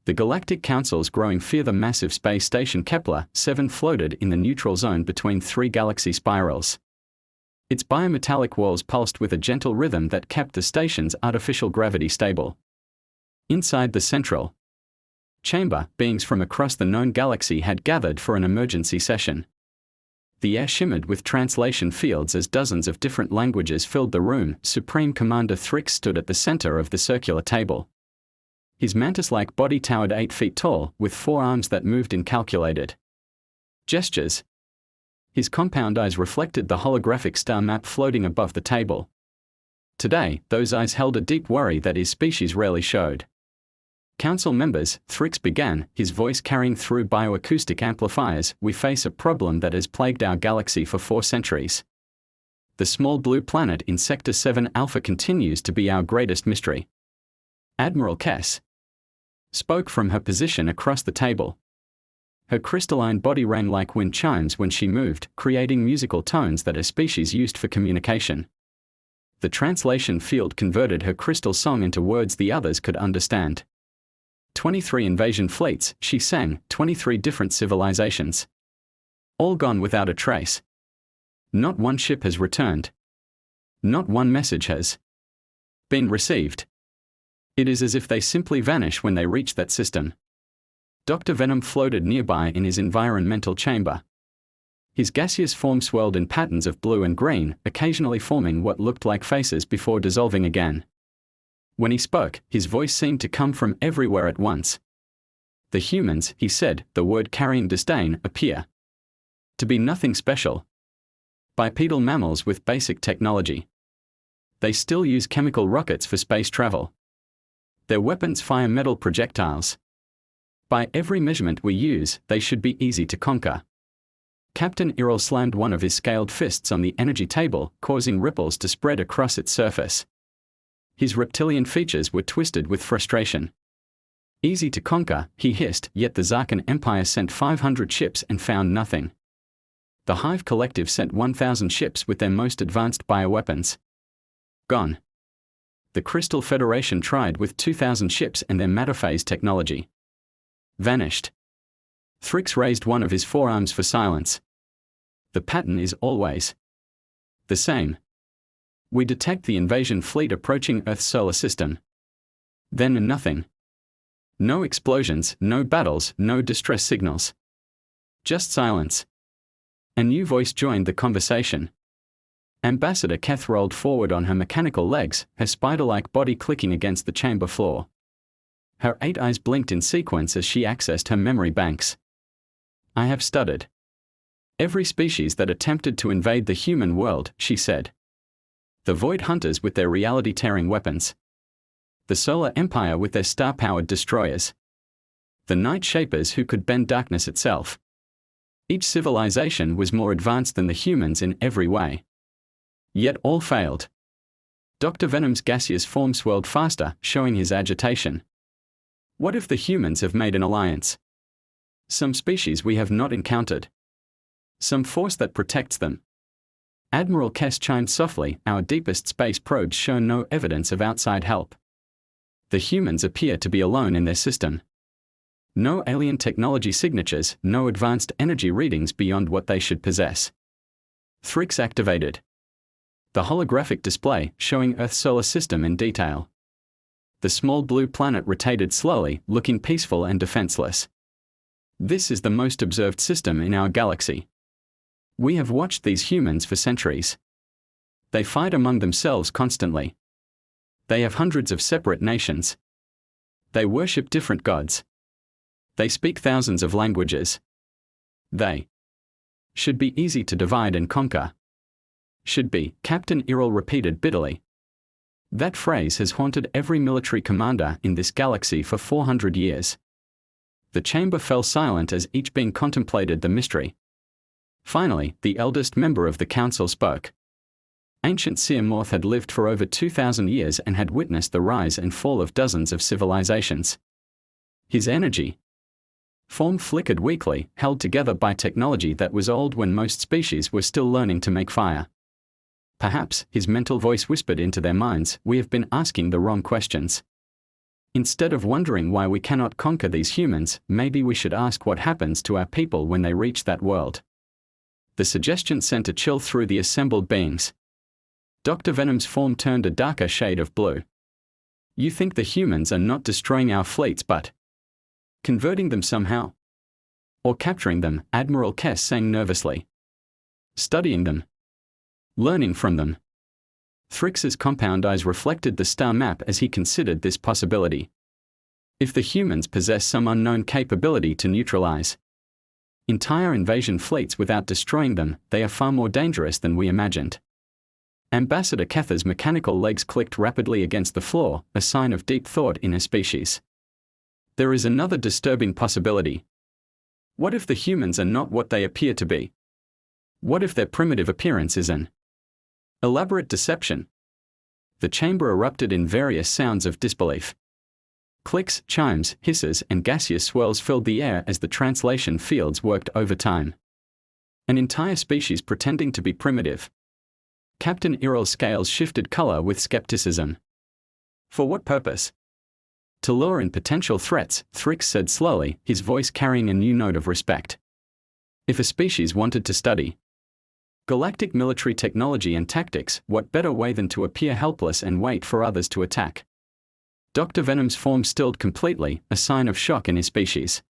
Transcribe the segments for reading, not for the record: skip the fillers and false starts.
The Galactic Council's growing fear. The massive space station Kepler-7 floated in the neutral zone between three galaxy spirals. Its biometallic walls pulsed with a gentle rhythm that kept the station's artificial gravity stable. Inside the central chamber, beings from across the known galaxy had gathered for an emergency session. The air shimmered with translation fields as dozens of different languages filled the room. Supreme Commander Thrix stood at the center of the circular table. His mantis-like body towered 8 feet tall, with 4 arms that moved in calculated gestures. His compound eyes reflected the holographic star map floating above the table. Today, those eyes held a deep worry that his species rarely showed. Council members, Thrix began, his voice carrying through bioacoustic amplifiers, we face a problem that has plagued our galaxy for 4 centuries. The small blue planet in Sector 7 Alpha continues to be our greatest mystery. Admiral Kess spoke from her position across the table. Her crystalline body rang like wind chimes when she moved, creating musical tones that her species used for communication. The translation field converted her crystal song into words the others could understand. 23 invasion fleets, she sang, 23 different civilizations. All gone without a trace. Not one ship has returned. Not one message has been received. It is as if they simply vanish when they reach that system. Dr. Venom floated nearby in his environmental chamber. His gaseous form swirled in patterns of blue and green, occasionally forming what looked like faces before dissolving again. When he spoke, his voice seemed to come from everywhere at once. The humans, he said, the word carrying disdain, appear to be nothing special. Bipedal mammals with basic technology. They still use chemical rockets for space travel. Their weapons fire metal projectiles. By every measurement we use, they should be easy to conquer. Captain Irrell slammed one of his scaled fists on the energy table, causing ripples to spread across its surface. His reptilian features were twisted with frustration. Easy to conquer, he hissed, yet the Zarkan Empire sent 500 ships and found nothing. The Hive Collective sent 1,000 ships with their most advanced bioweapons. Gone. The Crystal Federation tried with 2,000 ships and their matter-phase technology. Vanished. Thrix raised one of his forearms for silence. The pattern is always the same. We detect the invasion fleet approaching Earth's solar system. Then nothing. No explosions, no battles, no distress signals. Just silence. A new voice joined the conversation. Ambassador Keth rolled forward on her mechanical legs, her spider-like body clicking against the chamber floor. Her 8 eyes blinked in sequence as she accessed her memory banks. I have studied every species that attempted to invade the human world, she said. The Void Hunters with their reality-tearing weapons. The Solar Empire with their star-powered destroyers. The Night Shapers who could bend darkness itself. Each civilization was more advanced than the humans in every way. Yet all failed. Dr. Venom's gaseous form swirled faster, showing his agitation. What if the humans have made an alliance? Some species we have not encountered. Some force that protects them. Admiral Kess chimed softly, our deepest space probes show no evidence of outside help. The humans appear to be alone in their system. No alien technology signatures, no advanced energy readings beyond what they should possess. Thrix activated the holographic display, showing Earth's solar system in detail. The small blue planet rotated slowly, looking peaceful and defenseless. This is the most observed system in our galaxy. We have watched these humans for centuries. They fight among themselves constantly. They have hundreds of separate nations. They worship different gods. They speak thousands of languages. They should be easy to divide and conquer. Should be, Captain Irrell repeated bitterly. That phrase has haunted every military commander in this galaxy for 400 years. The chamber fell silent as each being contemplated the mystery. Finally, the eldest member of the council spoke. Ancient Seer Morth had lived for over 2,000 years and had witnessed the rise and fall of dozens of civilizations. His energy form flickered weakly, held together by technology that was old when most species were still learning to make fire. Perhaps, his mental voice whispered into their minds, we have been asking the wrong questions. Instead of wondering why we cannot conquer these humans, maybe we should ask what happens to our people when they reach that world. The suggestion sent a chill through the assembled beings. Dr. Venom's form turned a darker shade of blue. You think the humans are not destroying our fleets but converting them somehow? Or capturing them, Admiral Kess sang nervously. Studying them. Learning from them. Thrix's compound eyes reflected the star map as he considered this possibility. If the humans possess some unknown capability to neutralize entire invasion fleets without destroying them, they are far more dangerous than we imagined. Ambassador Ketha's mechanical legs clicked rapidly against the floor, a sign of deep thought in her species. There is another disturbing possibility. What if the humans are not what they appear to be? What if their primitive appearance is an elaborate deception? The chamber erupted in various sounds of disbelief. Clicks, chimes, hisses, and gaseous swirls filled the air as the translation fields worked overtime. An entire species pretending to be primitive. Captain Irrell's scales shifted color with skepticism. For what purpose? To lure in potential threats, Thrix said slowly, his voice carrying a new note of respect. If a species wanted to study galactic military technology and tactics, what better way than to appear helpless and wait for others to attack? Dr. Venom's form stilled completely, a sign of shock in his species.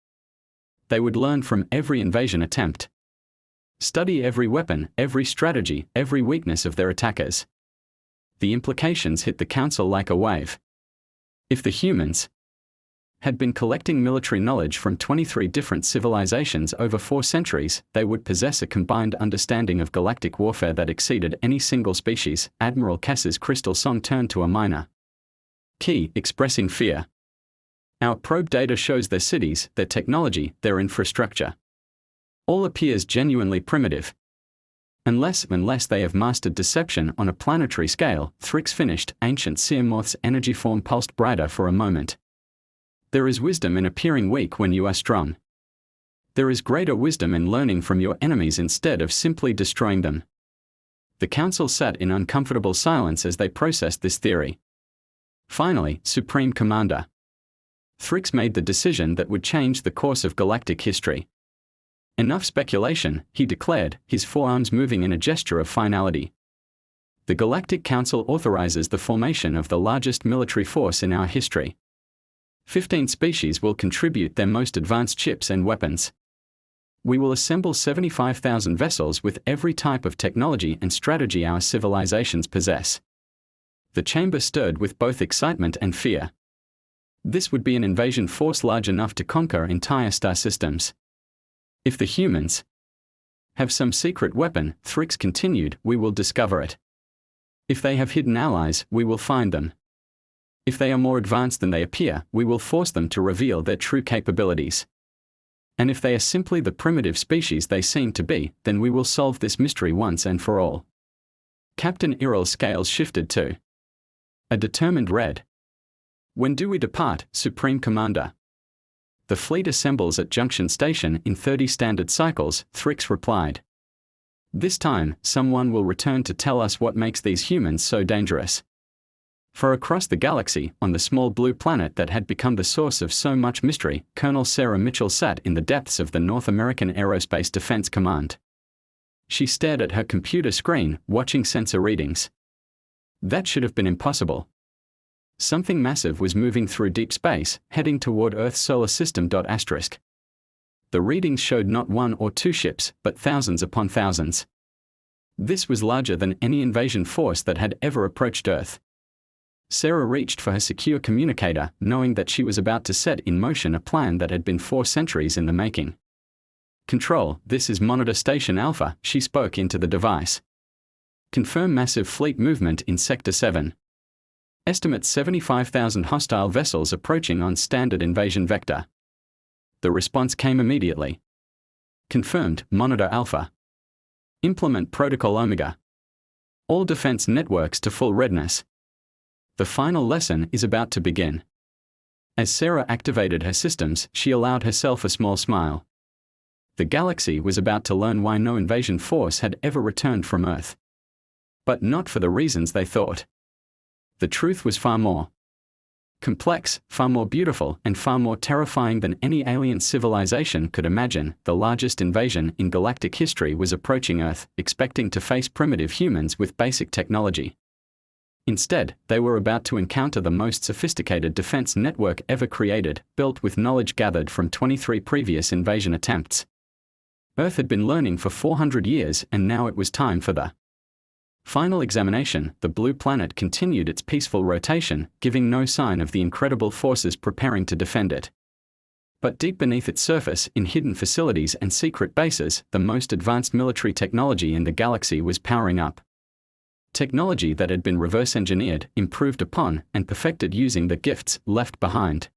They would learn from every invasion attempt. Study every weapon, every strategy, every weakness of their attackers. The implications hit the Council like a wave. If the humans had been collecting military knowledge from 23 different civilizations over 4 centuries, they would possess a combined understanding of galactic warfare that exceeded any single species. Admiral Kess's crystal song turned to a minor key, expressing fear. Our probe data shows their cities, their technology, their infrastructure. All appears genuinely primitive. Unless they have mastered deception on a planetary scale, Thrix finished. Ancient Seamoth's energy form pulsed brighter for a moment. There is wisdom in appearing weak when you are strong. There is greater wisdom in learning from your enemies instead of simply destroying them. The Council sat in uncomfortable silence as they processed this theory. Finally, Supreme Commander. Thrix made the decision that would change the course of galactic history. Enough speculation, he declared, his forearms moving in a gesture of finality. The Galactic Council authorizes the formation of the largest military force in our history. 15 species will contribute their most advanced chips and weapons. We will assemble 75,000 vessels with every type of technology and strategy our civilizations possess. The chamber stirred with both excitement and fear. This would be an invasion force large enough to conquer entire star systems. If the humans have some secret weapon, Thrix continued, we will discover it. If they have hidden allies, we will find them. If they are more advanced than they appear, we will force them to reveal their true capabilities. And if they are simply the primitive species they seem to be, then we will solve this mystery once and for all. Captain Irrell's scales shifted too. A determined red. When do we depart, Supreme Commander? The fleet assembles at Junction Station in 30 standard cycles, Thrix replied. This time, someone will return to tell us what makes these humans so dangerous. For across the galaxy, on the small blue planet that had become the source of so much mystery, Colonel Sarah Mitchell sat in the depths of the North American Aerospace Defense Command. She stared at her computer screen, watching sensor readings. That should have been impossible. Something massive was moving through deep space, heading toward Earth's solar system. The readings showed not 1 or 2 ships, but thousands upon thousands. This was larger than any invasion force that had ever approached Earth. Sarah reached for her secure communicator, knowing that she was about to set in motion a plan that had been 4 centuries in the making. Control, this is Monitor Station Alpha, she spoke into the device. Confirm massive fleet movement in Sector 7. Estimate 75,000 hostile vessels approaching on standard invasion vector. The response came immediately. Confirmed, Monitor Alpha. Implement Protocol Omega. All defense networks to full readiness. The final lesson is about to begin. As Sarah activated her systems, she allowed herself a small smile. The galaxy was about to learn why no invasion force had ever returned from Earth. But not for the reasons they thought. The truth was far more Complex, far more beautiful, and far more terrifying than any alien civilization could imagine, the largest invasion in galactic history was approaching Earth, expecting to face primitive humans with basic technology. Instead, they were about to encounter the most sophisticated defense network ever created, built with knowledge gathered from 23 previous invasion attempts. Earth had been learning for 400 years, and now it was time for the final examination. The blue planet continued its peaceful rotation, giving no sign of the incredible forces preparing to defend it. But deep beneath its surface, in hidden facilities and secret bases, the most advanced military technology in the galaxy was powering up. Technology that had been reverse-engineered, improved upon, and perfected using the gifts left behind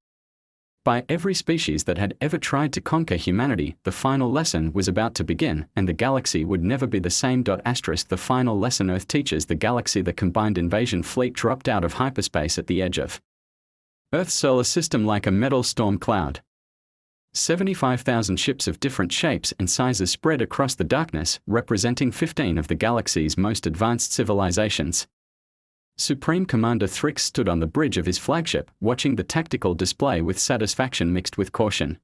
by every species that had ever tried to conquer humanity. The final lesson was about to begin, and the galaxy would never be the same. The final lesson Earth teaches the galaxy. The combined invasion fleet dropped out of hyperspace at the edge of Earth's solar system like a metal storm cloud. 75,000 ships of different shapes and sizes spread across the darkness, representing 15 of the galaxy's most advanced civilizations. Supreme Commander Thrix stood on the bridge of his flagship, watching the tactical display with satisfaction mixed with caution.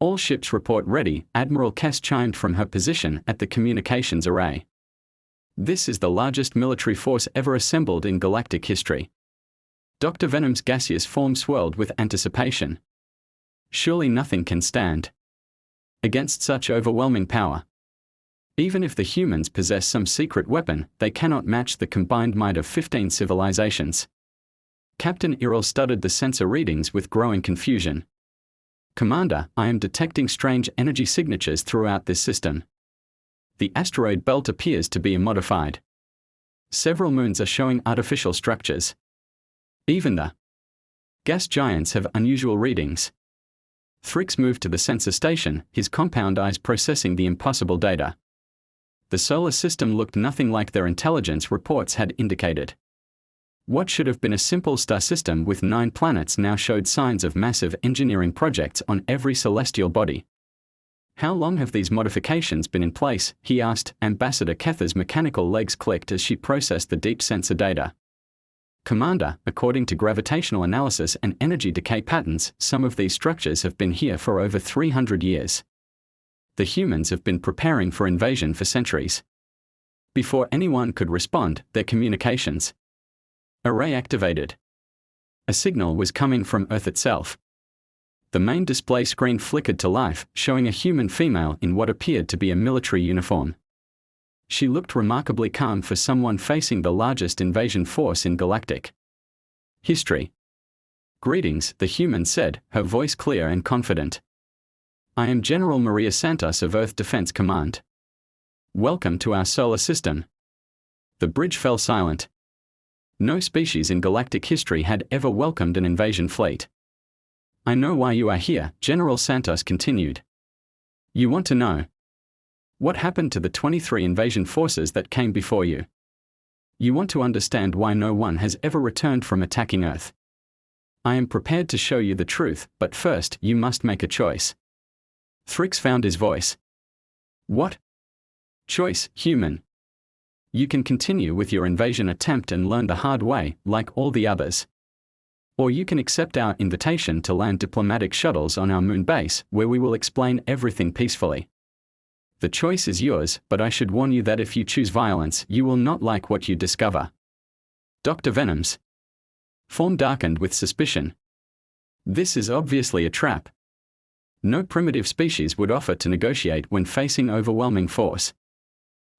All ships report ready, Admiral Kess chimed from her position at the communications array. This is the largest military force ever assembled in galactic history. Dr. Venom's gaseous form swirled with anticipation. Surely nothing can stand against such overwhelming power. Even if the humans possess some secret weapon, they cannot match the combined might of 15 civilizations. Captain Iril studied the sensor readings with growing confusion. Commander, I am detecting strange energy signatures throughout this system. The asteroid belt appears to be modified. Several moons are showing artificial structures. Even the gas giants have unusual readings. Thrix moved to the sensor station, his compound eyes processing the impossible data. The solar system looked nothing like their intelligence reports had indicated. What should have been a simple star system with 9 planets now showed signs of massive engineering projects on every celestial body. How long have these modifications been in place? He asked. Ambassador Ketha's mechanical legs clicked as she processed the deep sensor data. Commander, according to gravitational analysis and energy decay patterns, some of these structures have been here for over 300 years. The humans have been preparing for invasion for centuries. Before anyone could respond, their communications array activated. A signal was coming from Earth itself. The main display screen flickered to life, showing a human female in what appeared to be a military uniform. She looked remarkably calm for someone facing the largest invasion force in galactic history. Greetings, the human said, her voice clear and confident. I am General Maria Santos of Earth Defense Command. Welcome to our solar system. The bridge fell silent. No species in galactic history had ever welcomed an invasion fleet. I know why you are here, General Santos continued. You want to know what happened to the 23 invasion forces that came before you. You want to understand why no one has ever returned from attacking Earth. I am prepared to show you the truth, but first you must make a choice. Thrix found his voice. What choice, human? You can continue with your invasion attempt and learn the hard way, like all the others. Or you can accept our invitation to land diplomatic shuttles on our moon base, where we will explain everything peacefully. The choice is yours, but I should warn you that if you choose violence, you will not like what you discover. Dr. Venom's form darkened with suspicion. This is obviously a trap. No primitive species would offer to negotiate when facing overwhelming force.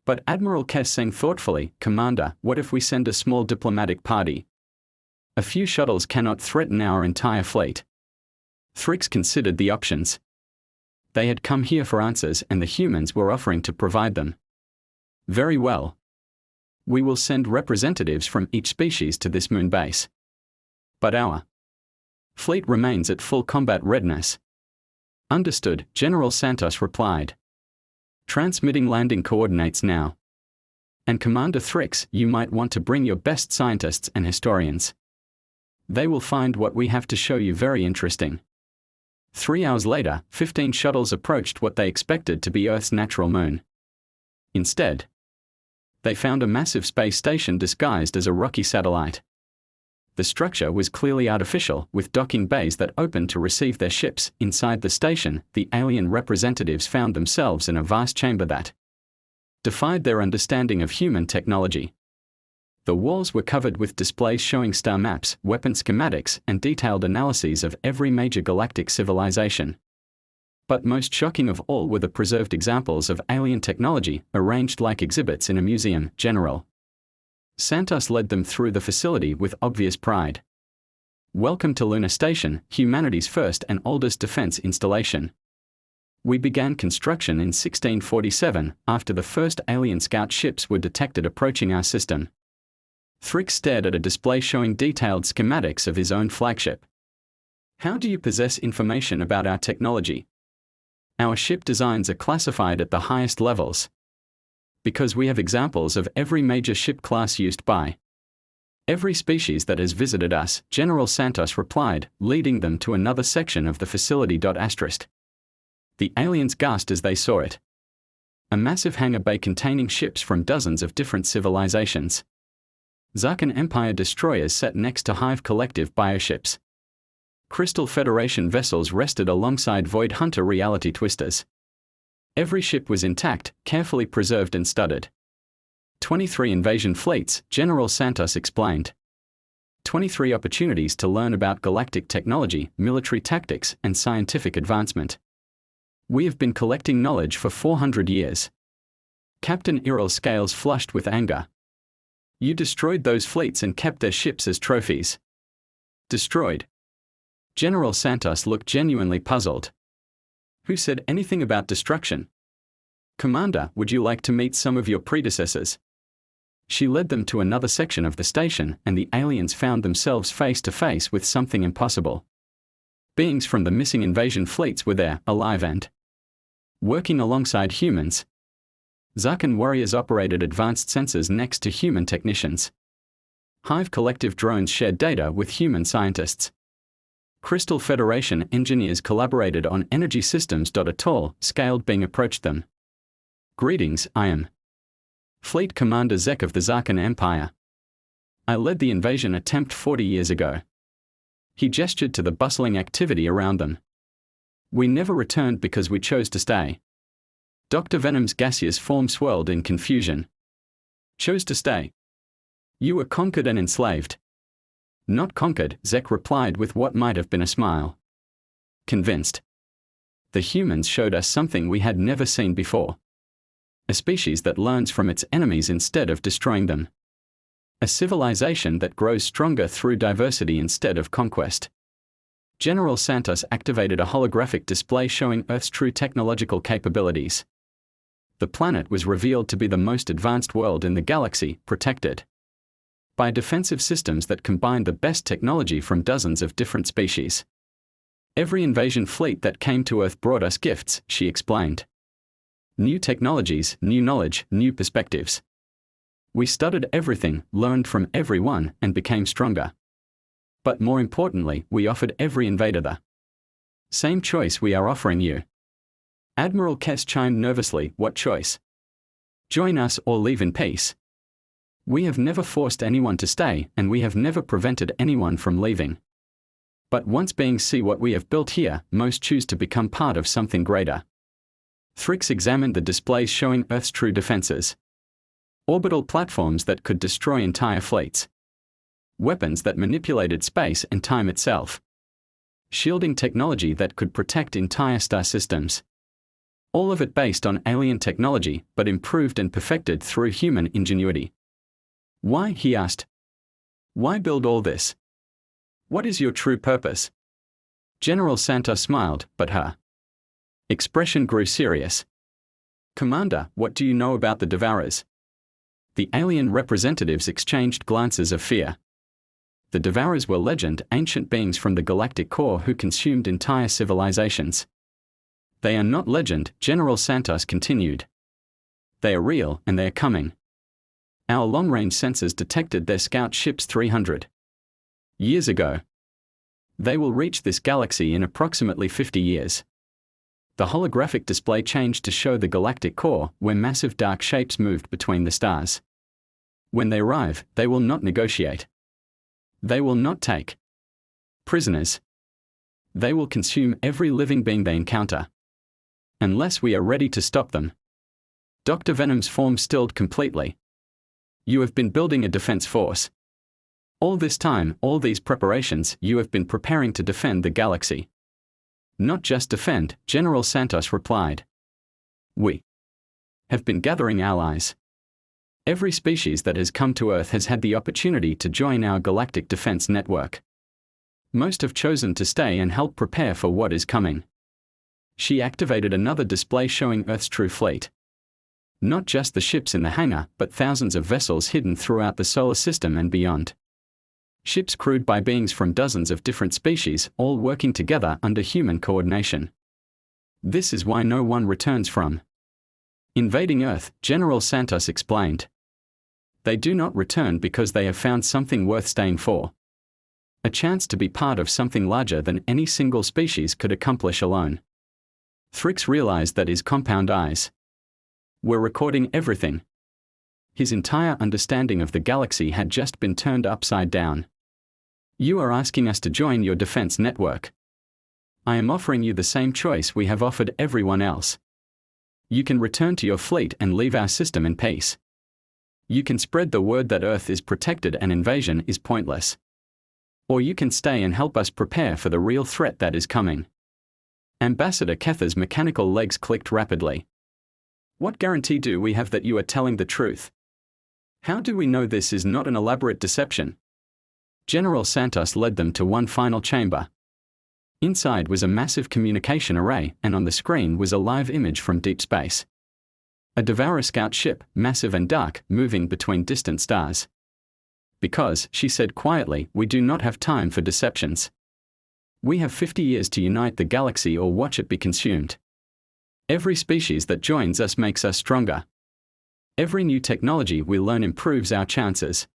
But Admiral Kess sang thoughtfully, Commander, what if we send a small diplomatic party? A few shuttles cannot threaten our entire fleet. Thrix considered the options. They had come here for answers and the humans were offering to provide them. Very well. We will send representatives from each species to this moon base. But our fleet remains at full combat readiness. Understood, General Santos replied. Transmitting landing coordinates now. And Commander Thrix, you might want to bring your best scientists and historians. They will find what we have to show you very interesting. 3 hours later, 15 shuttles approached what they expected to be Earth's natural moon. Instead, they found a massive space station disguised as a rocky satellite. The structure was clearly artificial, with docking bays that opened to receive their ships. Inside the station, the alien representatives found themselves in a vast chamber that defied their understanding of human technology. The walls were covered with displays showing star maps, weapon schematics, and detailed analyses of every major galactic civilization. But most shocking of all were the preserved examples of alien technology, arranged like exhibits in a museum. General Santos led them through the facility with obvious pride. Welcome to Lunar Station, humanity's first and oldest defense installation. We began construction in 1647, after the first alien scout ships were detected approaching our system. Thrick stared at a display showing detailed schematics of his own flagship. How do you possess information about our technology? Our ship designs are classified at the highest levels. Because we have examples of every major ship class used by every species that has visited us, General Santos replied, leading them to another section of the facility. The aliens gasped as they saw it. A massive hangar bay containing ships from dozens of different civilizations. Zarkan Empire destroyers sat next to Hive Collective bioships. Crystal Federation vessels rested alongside Void Hunter reality twisters. Every ship was intact, carefully preserved and studied. 23 invasion fleets, General Santos explained. 23 opportunities to learn about galactic technology, military tactics, and scientific advancement. We have been collecting knowledge for 400 years. Captain Irrell's scales flushed with anger. You destroyed those fleets and kept their ships as trophies. Destroyed? General Santos looked genuinely puzzled. Who said anything about destruction? Commander, would you like to meet some of your predecessors? She led them to another section of the station, and the aliens found themselves face to face with something impossible. Beings from the missing invasion fleets were there, alive and working alongside humans. Zarkan warriors operated advanced sensors next to human technicians. Hive Collective drones shared data with human scientists. Crystal Federation engineers collaborated on energy systems. A tall, scaled being approached them. Greetings, I am Fleet Commander Zek of the Zarkan Empire. I led the invasion attempt 40 years ago. He gestured to the bustling activity around them. We never returned because we chose to stay. Dr. Venom's gaseous form swirled in confusion. Chose to stay? You were conquered and enslaved. Not conquered, Zek replied with what might have been a smile. Convinced. The humans showed us something we had never seen before. A species that learns from its enemies instead of destroying them. A civilization that grows stronger through diversity instead of conquest. General Santos activated a holographic display showing Earth's true technological capabilities. The planet was revealed to be the most advanced world in the galaxy, protected by defensive systems that combined the best technology from dozens of different species. Every invasion fleet that came to Earth brought us gifts, she explained. New technologies, new knowledge, new perspectives. We studied everything, learned from everyone, and became stronger. But more importantly, we offered every invader the same choice we are offering you. Admiral Kess chimed nervously, what choice? Join us or leave in peace. We have never forced anyone to stay, and we have never prevented anyone from leaving. But once beings see what we have built here, most choose to become part of something greater. Thrix examined the displays showing Earth's true defenses. Orbital platforms that could destroy entire fleets. Weapons that manipulated space and time itself. Shielding technology that could protect entire star systems. All of it based on alien technology, but improved and perfected through human ingenuity. Why, he asked. Why build all this? What is your true purpose? General Santos smiled, but her expression grew serious. Commander, what do you know about the Devourers? The alien representatives exchanged glances of fear. The Devourers were legend, ancient beings from the galactic core who consumed entire civilizations. They are not legend, General Santos continued. They are real, and they are coming. Our long-range sensors detected their scout ships 300 years ago. They will reach this galaxy in approximately 50 years. The holographic display changed to show the galactic core, where massive dark shapes moved between the stars. When they arrive, they will not negotiate. They will not take prisoners. They will consume every living being they encounter. Unless we are ready to stop them. Dr. Venom's form stilled completely. You have been building a defense force. All this time, all these preparations, you have been preparing to defend the galaxy. Not just defend, General Santos replied. We have been gathering allies. Every species that has come to Earth has had the opportunity to join our galactic defense network. Most have chosen to stay and help prepare for what is coming. She activated another display showing Earth's true fleet. Not just the ships in the hangar, but thousands of vessels hidden throughout the solar system and beyond. Ships crewed by beings from dozens of different species, all working together under human coordination. This is why no one returns from invading Earth, General Santos explained. They do not return because they have found something worth staying for. A chance to be part of something larger than any single species could accomplish alone. Thrix realized that his compound eyes were recording everything. His entire understanding of the galaxy had just been turned upside down. You are asking us to join your defense network. I am offering you the same choice we have offered everyone else. You can return to your fleet and leave our system in peace. You can spread the word that Earth is protected and invasion is pointless. Or you can stay and help us prepare for the real threat that is coming. Ambassador Ketha's mechanical legs clicked rapidly. What guarantee do we have that you are telling the truth? How do we know this is not an elaborate deception? General Santos led them to one final chamber. Inside was a massive communication array, and on the screen was a live image from deep space. A Devourer scout ship, massive and dark, moving between distant stars. Because, she said quietly, we do not have time for deceptions. We have 50 years to unite the galaxy or watch it be consumed. Every species that joins us makes us stronger. Every new technology we learn improves our chances.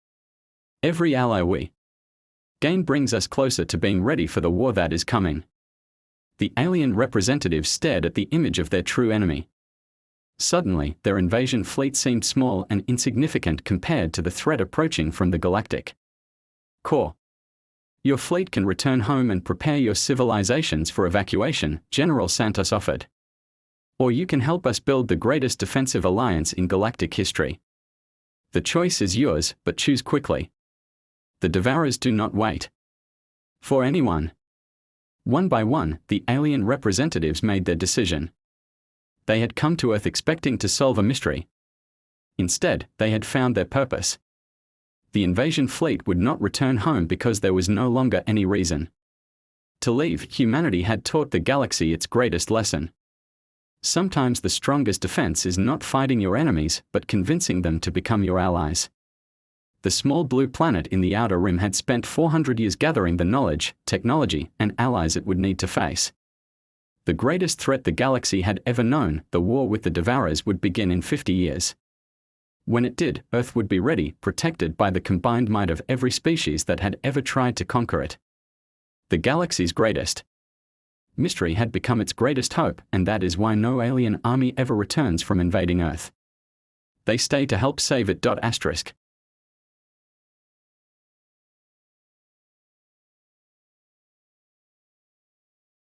Every ally we gain brings us closer to being ready for the war that is coming. The alien representatives stared at the image of their true enemy. Suddenly, their invasion fleet seemed small and insignificant compared to the threat approaching from the galactic core. Your fleet can return home and prepare your civilizations for evacuation, General Santos offered. Or you can help us build the greatest defensive alliance in galactic history. The choice is yours, but choose quickly. The Devourers do not wait for anyone. One by one, the alien representatives made their decision. They had come to Earth expecting to solve a mystery. Instead, they had found their purpose. The invasion fleet would not return home because there was no longer any reason to leave. Humanity had taught the galaxy its greatest lesson. Sometimes the strongest defense is not fighting your enemies, but convincing them to become your allies. The small blue planet in the outer rim had spent 400 years gathering the knowledge, technology, and allies it would need to face. The greatest threat the galaxy had ever known, the war with the Devourers, would begin in 50 years. When it did, Earth would be ready, protected by the combined might of every species that had ever tried to conquer it. The galaxy's greatest mystery had become its greatest hope, and that is why no alien army ever returns from invading Earth. They stay to help save it. Asterisk.